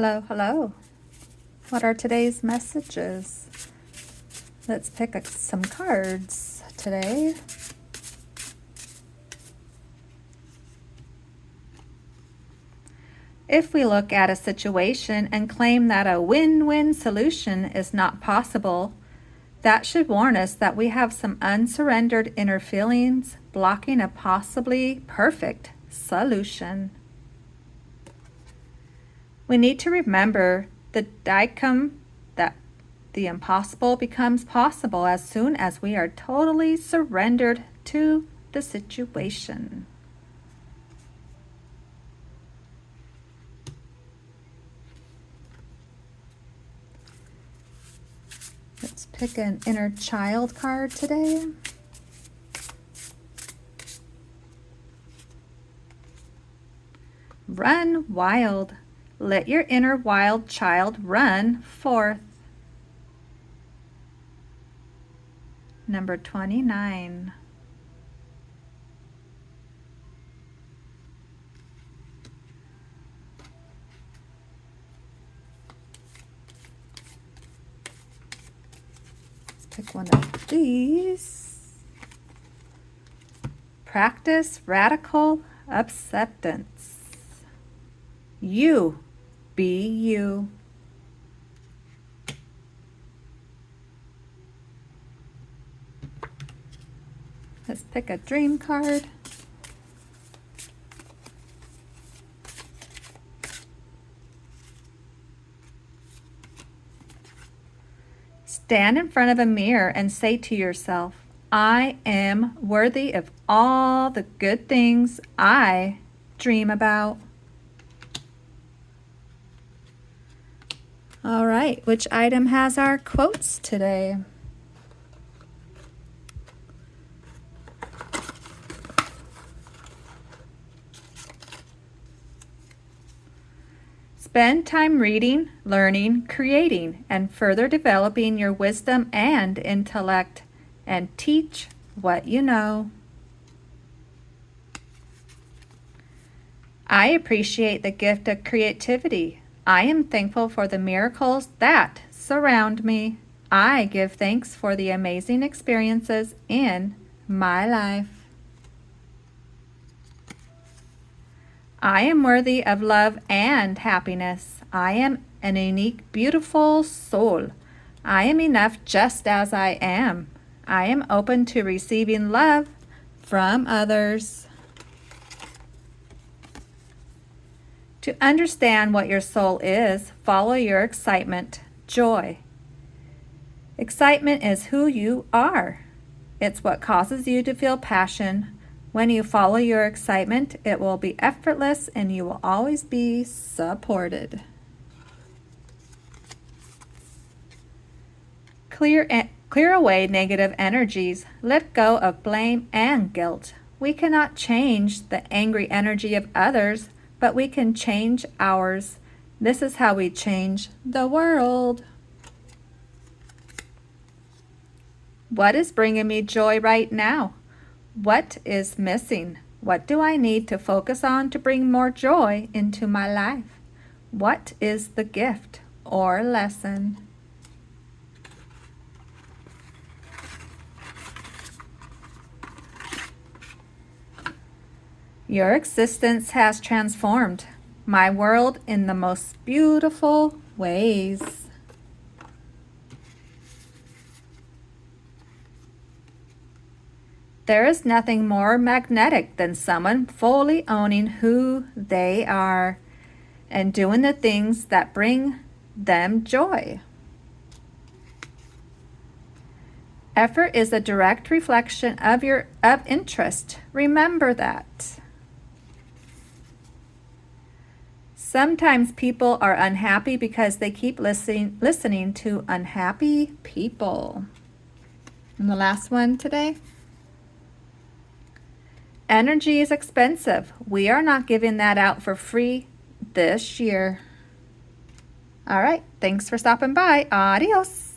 Hello, hello. What are today's messages? Let's pick some cards today. If we look at a situation and claim that a win-win solution is not possible, that should warn us that we have some unsurrendered inner feelings blocking a possibly perfect solution. We need to remember the dictum that the impossible becomes possible as soon as we are totally surrendered to the situation. Let's pick an inner child card today. Run wild. Let your inner wild child run forth. Number 29. Let's pick one of these. Practice radical acceptance. You be you. Let's pick a dream card. Stand in front of a mirror and say to yourself, I am worthy of all the good things I dream about. All right, which item has our quotes today? Spend time reading, learning, creating, and further developing your wisdom and intellect, and teach what you know. I appreciate the gift of creativity. I am thankful for the miracles that surround me. I give thanks for the amazing experiences in my life. I am worthy of love and happiness. I am an unique, beautiful soul. I am enough just as I am. I am open to receiving love from others. To understand what your soul is, follow your excitement, joy. Excitement is who you are. It's what causes you to feel passion. When you follow your excitement, it will be effortless and you will always be supported. Clear away negative energies. Let go of blame and guilt. We cannot change the angry energy of others, but we can change ours. This is how we change the world. What is bringing me joy right now? What is missing? What do I need to focus on to bring more joy into my life? What is the gift or lesson? Your existence has transformed my world in the most beautiful ways. There is nothing more magnetic than someone fully owning who they are and doing the things that bring them joy. Effort is a direct reflection of interest. Remember that. Sometimes people are unhappy because they keep listening to unhappy people. And the last one today. Energy is expensive. We are not giving that out for free this year. All right. Thanks for stopping by. Adios.